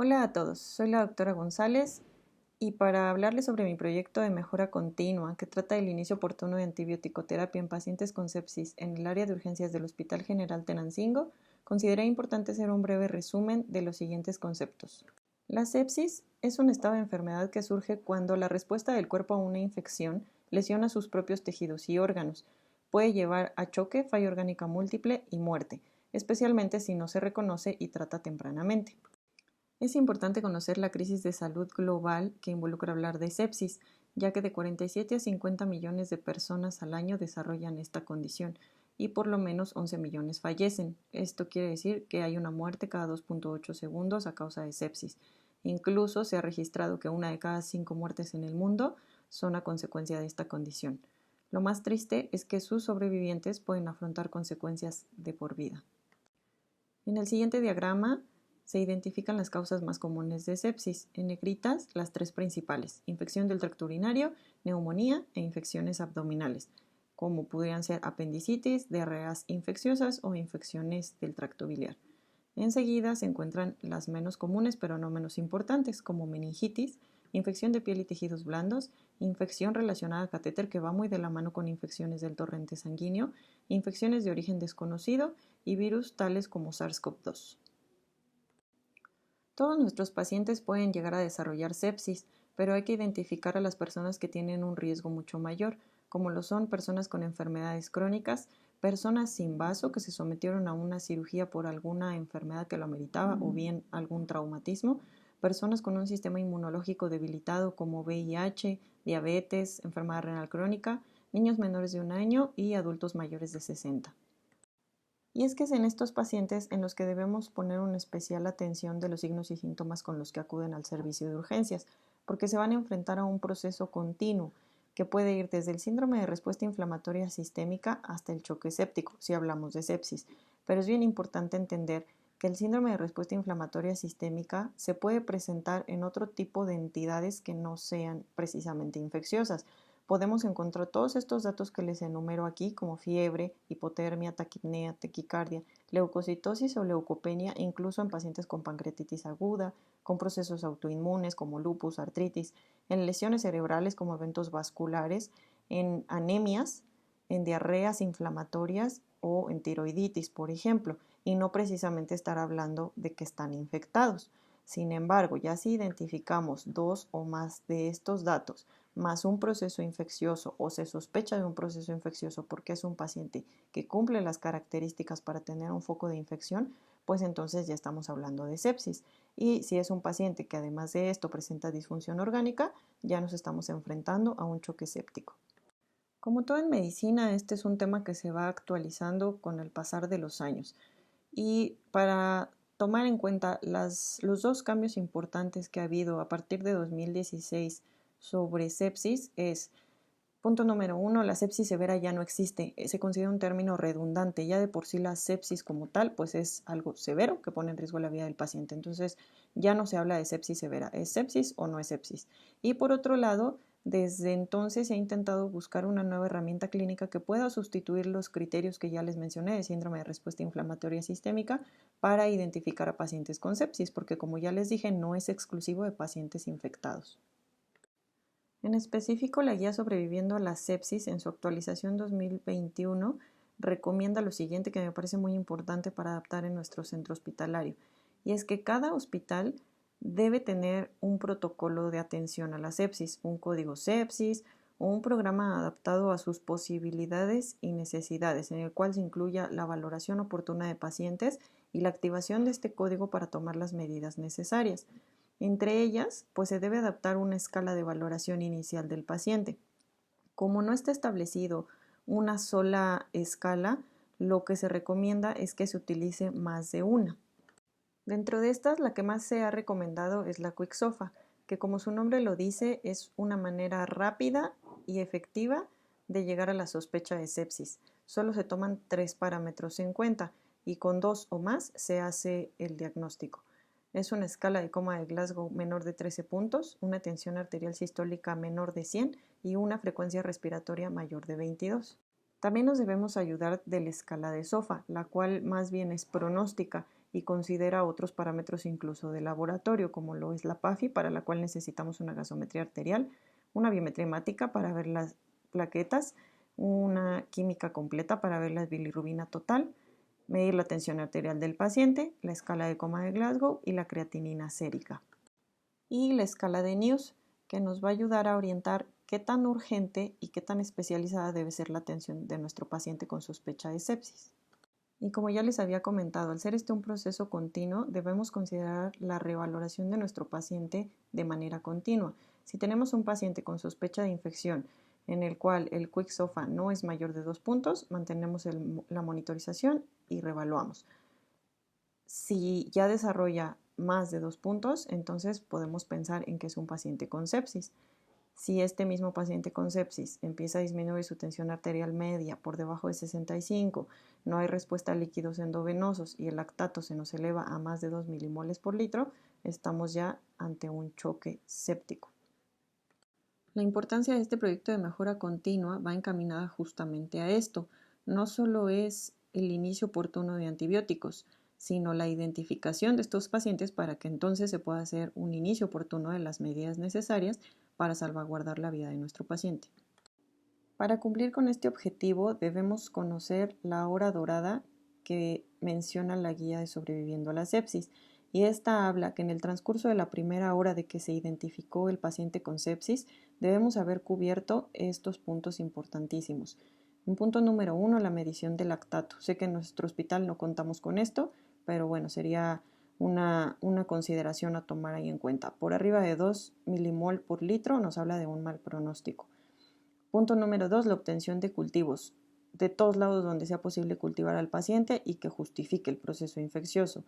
Hola a todos, soy la doctora González y para hablarles sobre mi proyecto de mejora continua que trata del inicio oportuno de antibiótico-terapia en pacientes con sepsis en el área de urgencias del Hospital General Tenancingo, consideré importante hacer un breve resumen de los siguientes conceptos. La sepsis es un estado de enfermedad que surge cuando la respuesta del cuerpo a una infección lesiona sus propios tejidos y órganos. Puede llevar a choque, falla orgánica múltiple y muerte, especialmente si no se reconoce y trata tempranamente. Es importante conocer la crisis de salud global que involucra hablar de sepsis, ya que de 47 a 50 millones de personas al año desarrollan esta condición y por lo menos 11 millones fallecen. Esto quiere decir que hay una muerte cada 2.8 segundos a causa de sepsis. Incluso se ha registrado que una de cada 5 muertes en el mundo son a consecuencia de esta condición. Lo más triste es que sus sobrevivientes pueden afrontar consecuencias de por vida. En el siguiente diagrama se identifican las causas más comunes de sepsis. En negritas, las tres principales: infección del tracto urinario, neumonía e infecciones abdominales, como podrían ser apendicitis, diarreas infecciosas o infecciones del tracto biliar. Enseguida se encuentran las menos comunes pero no menos importantes, como meningitis, infección de piel y tejidos blandos, infección relacionada a catéter que va muy de la mano con infecciones del torrente sanguíneo, infecciones de origen desconocido y virus tales como SARS-CoV-2. Todos nuestros pacientes pueden llegar a desarrollar sepsis, pero hay que identificar a las personas que tienen un riesgo mucho mayor, como lo son personas con enfermedades crónicas, personas sin vaso que se sometieron a una cirugía por alguna enfermedad que lo ameritaba o bien algún traumatismo, personas con un sistema inmunológico debilitado como VIH, diabetes, enfermedad renal crónica, niños menores de 1 año y adultos mayores de 60. Y es que es en estos pacientes en los que debemos poner una especial atención de los signos y síntomas con los que acuden al servicio de urgencias, porque se van a enfrentar a un proceso continuo que puede ir desde el síndrome de respuesta inflamatoria sistémica hasta el choque séptico, si hablamos de sepsis. Pero es bien importante entender que el síndrome de respuesta inflamatoria sistémica se puede presentar en otro tipo de entidades que no sean precisamente infecciosas. Podemos encontrar todos estos datos que les enumero aquí, como fiebre, hipotermia, taquipnea, taquicardia, leucocitosis o leucopenia, incluso en pacientes con pancreatitis aguda, con procesos autoinmunes como lupus, artritis, en lesiones cerebrales como eventos vasculares, en anemias, en diarreas inflamatorias o en tiroiditis, por ejemplo, y no precisamente estar hablando de que están infectados. Sin embargo, ya si identificamos dos o más de estos datos, más un proceso infeccioso o se sospecha de un proceso infeccioso porque es un paciente que cumple las características para tener un foco de infección, pues entonces ya estamos hablando de sepsis. Y si es un paciente que además de esto presenta disfunción orgánica, ya nos estamos enfrentando a un choque séptico. Como todo en medicina, este es un tema que se va actualizando con el pasar de los años. Y para tomar en cuenta los dos cambios importantes que ha habido a partir de 2016 sobre sepsis es: punto número uno, la sepsis severa ya no existe, se considera un término redundante, ya de por sí la sepsis como tal pues es algo severo que pone en riesgo la vida del paciente, entonces ya no se habla de sepsis severa, ¿es sepsis o no es sepsis? Y por otro lado, desde entonces se ha intentado buscar una nueva herramienta clínica que pueda sustituir los criterios que ya les mencioné de síndrome de respuesta inflamatoria sistémica para identificar a pacientes con sepsis, porque como ya les dije, no es exclusivo de pacientes infectados. En específico, la guía Sobreviviendo a la sepsis en su actualización 2021 recomienda lo siguiente que me parece muy importante para adaptar en nuestro centro hospitalario, y es que cada hospital debe tener un protocolo de atención a la sepsis, un código sepsis o un programa adaptado a sus posibilidades y necesidades, en el cual se incluya la valoración oportuna de pacientes y la activación de este código para tomar las medidas necesarias. Entre ellas, pues se debe adaptar una escala de valoración inicial del paciente. Como no está establecido una sola escala, lo que se recomienda es que se utilice más de una. Dentro de estas, la que más se ha recomendado es la QuickSOFA, que como su nombre lo dice, es una manera rápida y efectiva de llegar a la sospecha de sepsis. Solo se toman 3 parámetros en cuenta y con 2 o más se hace el diagnóstico. Es una escala de coma de Glasgow menor de 13 puntos, una tensión arterial sistólica menor de 100 y una frecuencia respiratoria mayor de 22. También nos debemos ayudar de la escala de SOFA, la cual más bien es pronóstica y considera otros parámetros incluso de laboratorio, como lo es la PAFI, para la cual necesitamos una gasometría arterial, una biometría hemática para ver las plaquetas, una química completa para ver la bilirrubina total, medir la tensión arterial del paciente, la escala de coma de Glasgow y la creatinina sérica. Y la escala de News, que nos va a ayudar a orientar qué tan urgente y qué tan especializada debe ser la atención de nuestro paciente con sospecha de sepsis. Y como ya les había comentado, al ser este un proceso continuo, debemos considerar la revaloración de nuestro paciente de manera continua. Si tenemos un paciente con sospecha de infección en el cual el Quick SOFA no es mayor de 2 puntos, mantenemos la monitorización y revaluamos. Si ya desarrolla más de 2 puntos, entonces podemos pensar en que es un paciente con sepsis. Si este mismo paciente con sepsis empieza a disminuir su tensión arterial media por debajo de 65, no hay respuesta a líquidos endovenosos y el lactato se nos eleva a más de 2 milimoles por litro, estamos ya ante un choque séptico. La importancia de este proyecto de mejora continua va encaminada justamente a esto. No solo es el inicio oportuno de antibióticos, sino la identificación de estos pacientes para que entonces se pueda hacer un inicio oportuno de las medidas necesarias para salvaguardar la vida de nuestro paciente. Para cumplir con este objetivo debemos conocer la hora dorada que menciona la guía de sobreviviendo a la sepsis, y esta habla que en el transcurso de la primera hora de que se identificó el paciente con sepsis debemos haber cubierto estos puntos importantísimos. En punto número 1, la medición del lactato. Sé que en nuestro hospital no contamos con esto, pero bueno, sería una consideración a tomar ahí en cuenta. Por arriba de 2 milimol por litro nos habla de un mal pronóstico. Punto número 2, la obtención de cultivos de todos lados donde sea posible cultivar al paciente y que justifique el proceso infeccioso.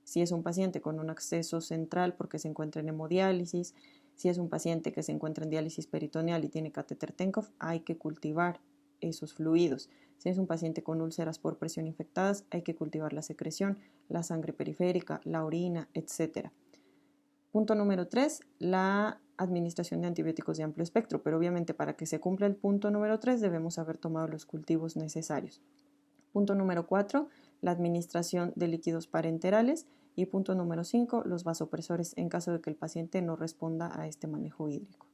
Si es un paciente con un acceso central porque se encuentra en hemodiálisis, si es un paciente que se encuentra en diálisis peritoneal y tiene catéter Tenkov, hay que cultivar esos fluidos. Si es un paciente con úlceras por presión infectadas, hay que cultivar la secreción, la sangre periférica, la orina, etc. Punto número 3, la administración de antibióticos de amplio espectro, pero obviamente para que se cumpla el punto número 3 debemos haber tomado los cultivos necesarios. Punto número 4, la administración de líquidos parenterales, y punto número 5, los vasopresores en caso de que el paciente no responda a este manejo hídrico.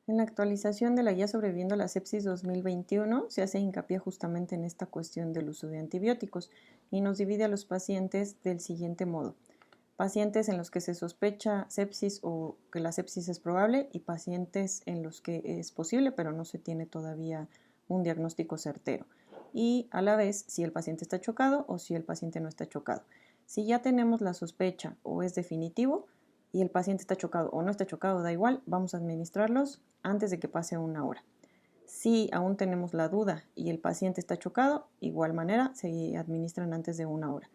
En la actualización de la guía sobreviviendo a la sepsis 2021 se hace hincapié justamente en esta cuestión del uso de antibióticos y nos divide a los pacientes del siguiente modo: pacientes en los que se sospecha sepsis o que la sepsis es probable, y pacientes en los que es posible pero no se tiene todavía un diagnóstico certero. Y a la vez si el paciente está chocado o si el paciente no está chocado. Si ya tenemos la sospecha o es definitivo y el paciente está chocado o no está chocado, da igual, vamos a administrarlos antes de que pase una hora. Si aún tenemos la duda y el paciente está chocado, igual manera se administran antes de una hora.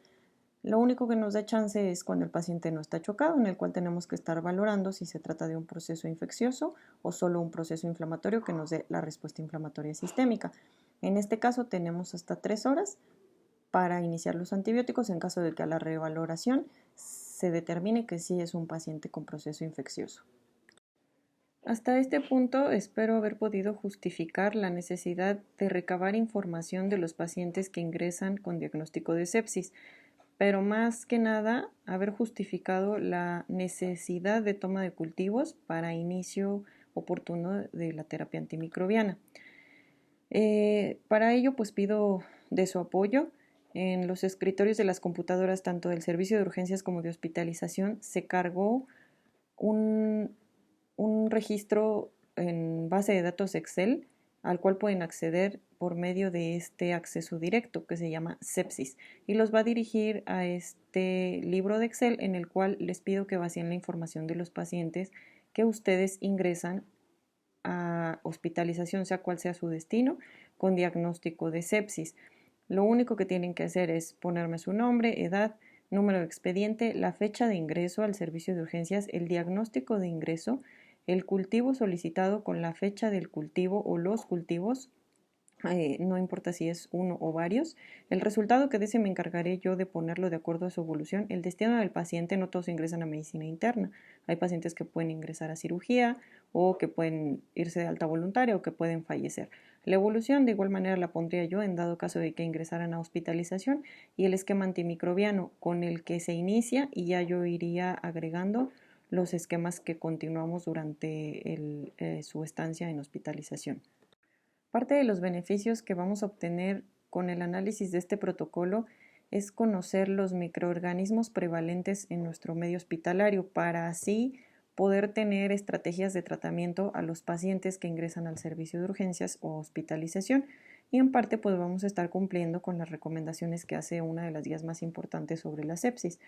Lo único que nos da chance es cuando el paciente no está chocado, en el cual tenemos que estar valorando si se trata de un proceso infeccioso o solo un proceso inflamatorio que nos dé la respuesta inflamatoria sistémica. En este caso tenemos hasta 3 horas para iniciar los antibióticos en caso de que a la revaloración se determine que sí es un paciente con proceso infeccioso. Hasta este punto espero haber podido justificar la necesidad de recabar información de los pacientes que ingresan con diagnóstico de sepsis, pero más que nada haber justificado la necesidad de toma de cultivos para inicio oportuno de la terapia antimicrobiana. Para ello pues pido de su apoyo. En los escritorios de las computadoras tanto del servicio de urgencias como de hospitalización se cargó un registro en base de datos Excel al cual pueden acceder por medio de este acceso directo que se llama Sepsis, y los va a dirigir a este libro de Excel en el cual les pido que vacíen la información de los pacientes que ustedes ingresan a hospitalización, sea cual sea su destino, con diagnóstico de sepsis. Lo único que tienen que hacer es ponerme su nombre, edad, número de expediente, la fecha de ingreso al servicio de urgencias, el diagnóstico de ingreso, el cultivo solicitado con la fecha del cultivo o los cultivos, no importa si es uno o varios, el resultado que dé se me encargaré yo de ponerlo de acuerdo a su evolución, el destino del paciente. No todos ingresan a medicina interna, hay pacientes que pueden ingresar a cirugía o que pueden irse de alta voluntaria o que pueden fallecer. La evolución de igual manera la pondría yo en dado caso de que ingresaran a hospitalización y el esquema antimicrobiano con el que se inicia y ya yo iría agregando los esquemas que continuamos durante su estancia en hospitalización. Parte de los beneficios que vamos a obtener con el análisis de este protocolo es conocer los microorganismos prevalentes en nuestro medio hospitalario para así poder tener estrategias de tratamiento a los pacientes que ingresan al servicio de urgencias o hospitalización y en parte pues vamos a estar cumpliendo con las recomendaciones que hace una de las guías más importantes sobre la sepsis.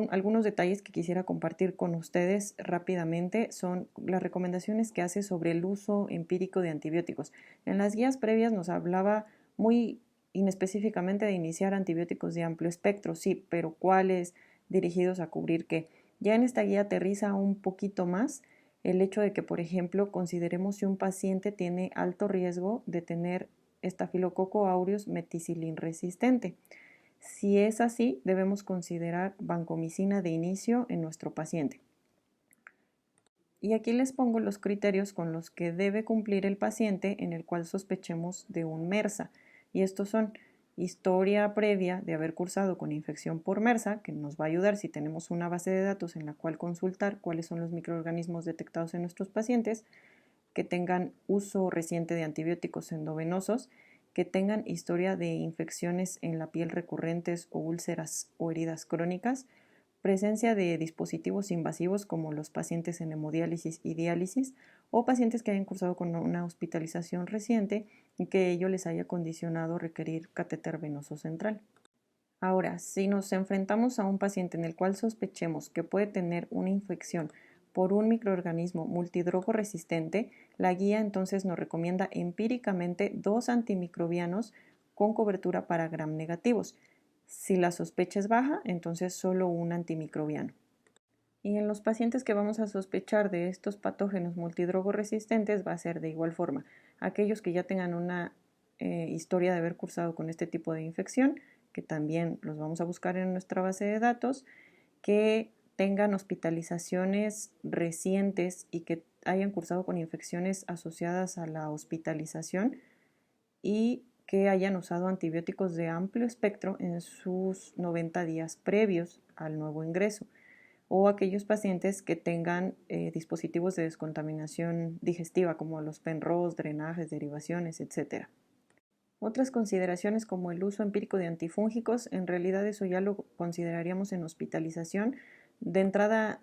Algunos detalles que quisiera compartir con ustedes rápidamente son las recomendaciones que hace sobre el uso empírico de antibióticos. En las guías previas nos hablaba muy inespecíficamente de iniciar antibióticos de amplio espectro, sí, pero cuáles dirigidos a cubrir qué. Ya en esta guía aterriza un poquito más el hecho de que, por ejemplo, consideremos si un paciente tiene alto riesgo de tener estafilococo aureus meticilin resistente. Si es así, debemos considerar vancomicina de inicio en nuestro paciente. Y aquí les pongo los criterios con los que debe cumplir el paciente en el cual sospechemos de un MRSA. Y estos son historia previa de haber cursado con infección por MRSA, que nos va a ayudar si tenemos una base de datos en la cual consultar cuáles son los microorganismos detectados en nuestros pacientes, que tengan uso reciente de antibióticos endovenosos, que tengan historia de infecciones en la piel recurrentes o úlceras o heridas crónicas, presencia de dispositivos invasivos como los pacientes en hemodiálisis y diálisis o pacientes que hayan cursado con una hospitalización reciente y que ello les haya condicionado requerir catéter venoso central. Ahora, si nos enfrentamos a un paciente en el cual sospechemos que puede tener una infección por un microorganismo multidrogo resistente, la guía entonces nos recomienda empíricamente 2 antimicrobianos con cobertura para gram negativos. Si la sospecha es baja, entonces solo un antimicrobiano. Y en los pacientes que vamos a sospechar de estos patógenos multidrogo resistentes va a ser de igual forma. Aquellos que ya tengan una historia de haber cursado con este tipo de infección, que también los vamos a buscar en nuestra base de datos, que tengan hospitalizaciones recientes y que hayan cursado con infecciones asociadas a la hospitalización y que hayan usado antibióticos de amplio espectro en sus 90 días previos al nuevo ingreso, o aquellos pacientes que tengan dispositivos de descontaminación digestiva como los PENROS, drenajes, derivaciones, etc. Otras consideraciones como el uso empírico de antifúngicos, en realidad eso ya lo consideraríamos en hospitalización. De entrada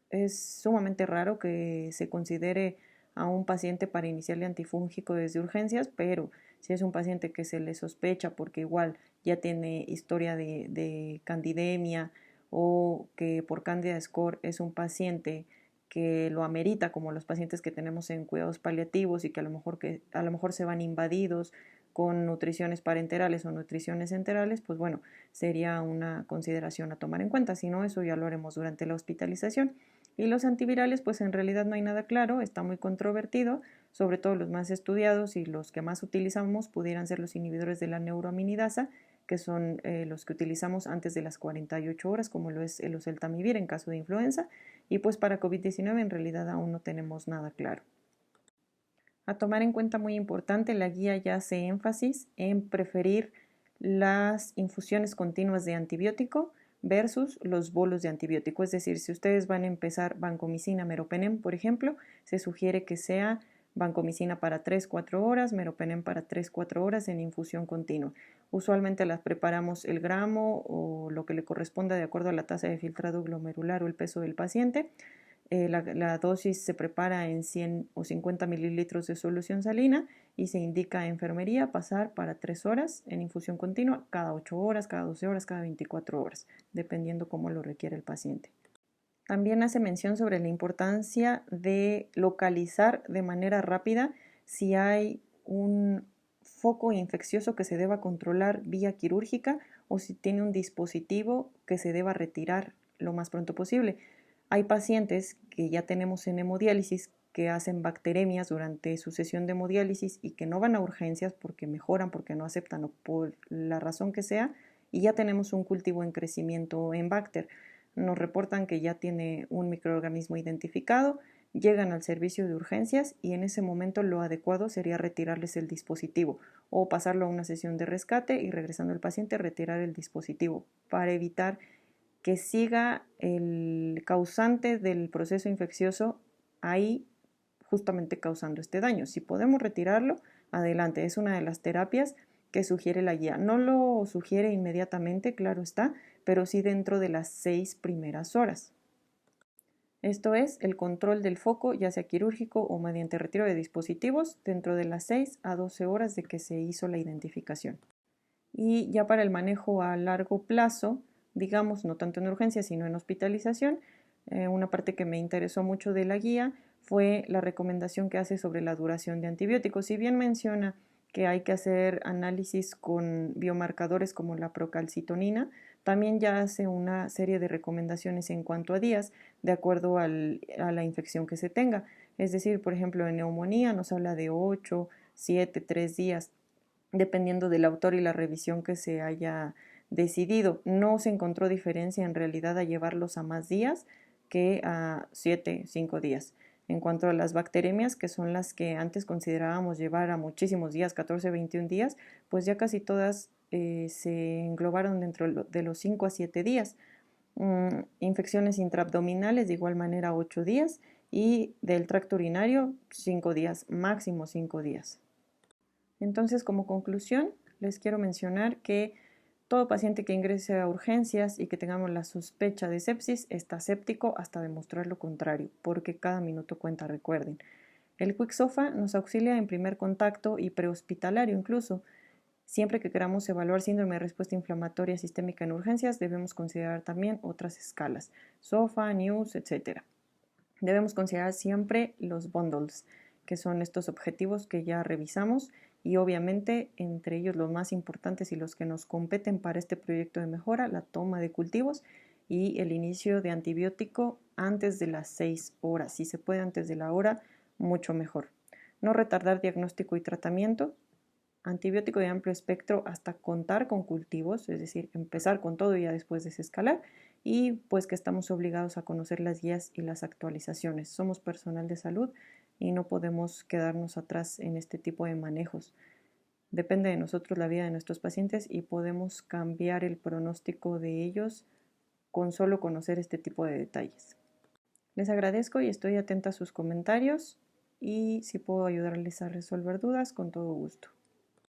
es sumamente raro que se considere a un paciente para iniciarle antifúngico desde urgencias, pero si es un paciente que se le sospecha porque igual ya tiene historia de candidemia o que por Candida score es un paciente que lo amerita, como los pacientes que tenemos en cuidados paliativos y que a lo mejor se van invadidos con nutriciones parenterales o nutriciones enterales, pues bueno, sería una consideración a tomar en cuenta. Si no, eso ya lo haremos durante la hospitalización. Y los antivirales, pues en realidad no hay nada claro, está muy controvertido, sobre todo los más estudiados y los que más utilizamos pudieran ser los inhibidores de la neuroaminidasa, que son los que utilizamos antes de las 48 horas, como lo es el oseltamivir en caso de influenza, y pues para COVID-19 en realidad aún no tenemos nada claro. A tomar en cuenta muy importante, la guía ya hace énfasis en preferir las infusiones continuas de antibiótico versus los bolos de antibiótico. Es decir, si ustedes van a empezar vancomicina, meropenem, por ejemplo, se sugiere que sea vancomicina para 3-4 horas, meropenem para 3-4 horas en infusión continua. Usualmente las preparamos el gramo o lo que le corresponda de acuerdo a la tasa de filtrado glomerular o el peso del paciente. La dosis se prepara en 100 o 50 mililitros de solución salina y se indica a enfermería pasar para 3 horas en infusión continua, cada 8 horas, cada 12 horas, cada 24 horas, dependiendo cómo lo requiere el paciente. También hace mención sobre la importancia de localizar de manera rápida si hay un foco infeccioso que se deba controlar vía quirúrgica o si tiene un dispositivo que se deba retirar lo más pronto posible. Hay pacientes que ya tenemos en hemodiálisis que hacen bacteremias durante su sesión de hemodiálisis y que no van a urgencias porque mejoran, porque no aceptan o por la razón que sea, y ya tenemos un cultivo en crecimiento en bacter. Nos reportan que ya tiene un microorganismo identificado llegan al servicio de urgencias y en ese momento lo adecuado sería retirarles el dispositivo o pasarlo a una sesión de rescate y regresando al paciente retirar el dispositivo para evitar que siga el causante del proceso infeccioso ahí justamente causando este daño. Si podemos retirarlo, adelante. Es una de las terapias que sugiere la guía. No lo sugiere inmediatamente, claro está, pero sí dentro de las 6 primeras horas. Esto es el control del foco, ya sea quirúrgico o mediante retiro de dispositivos, dentro de las 6 a 12 horas de que se hizo la identificación. Y ya para el manejo a largo plazo, digamos, no tanto en urgencia, sino en hospitalización, una parte que me interesó mucho de la guía fue la recomendación que hace sobre la duración de antibióticos. Si bien menciona que hay que hacer análisis con biomarcadores como la procalcitonina, también ya hace una serie de recomendaciones en cuanto a días, de acuerdo a la infección que se tenga. Es decir, por ejemplo, en neumonía nos habla de 8, 7, 3 días, dependiendo del autor y la revisión que se haya decidido. No se encontró diferencia en realidad a llevarlos a más días que a 7, 5 días. En cuanto a las bacteremias, que son las que antes considerábamos llevar a muchísimos días, 14, 21 días, pues ya casi todas se englobaron dentro de los 5 a 7 días. Infecciones intraabdominales de igual manera 8 días y del tracto urinario 5 días, máximo 5 días. Entonces, como conclusión, les quiero mencionar que todo paciente que ingrese a urgencias y que tengamos la sospecha de sepsis está séptico hasta demostrar lo contrario, porque cada minuto cuenta, recuerden. El QuickSOFA nos auxilia en primer contacto y prehospitalario incluso. Siempre que queramos evaluar síndrome de respuesta inflamatoria sistémica en urgencias, debemos considerar también otras escalas, SOFA, NEWS, etc. Debemos considerar siempre los bundles, que son estos objetivos que ya revisamos y obviamente entre ellos los más importantes y los que nos competen para este proyecto de mejora, la toma de cultivos y el inicio de antibiótico antes de las 6 horas. Si se puede antes de la hora, mucho mejor. No retardar diagnóstico y tratamiento. Antibiótico de amplio espectro hasta contar con cultivos, es decir, empezar con todo y ya después desescalar, y pues que estamos obligados a conocer las guías y las actualizaciones. Somos personal de salud y no podemos quedarnos atrás en este tipo de manejos. Depende de nosotros la vida de nuestros pacientes y podemos cambiar el pronóstico de ellos con solo conocer este tipo de detalles. Les agradezco y estoy atenta a sus comentarios y si puedo ayudarles a resolver dudas, con todo gusto.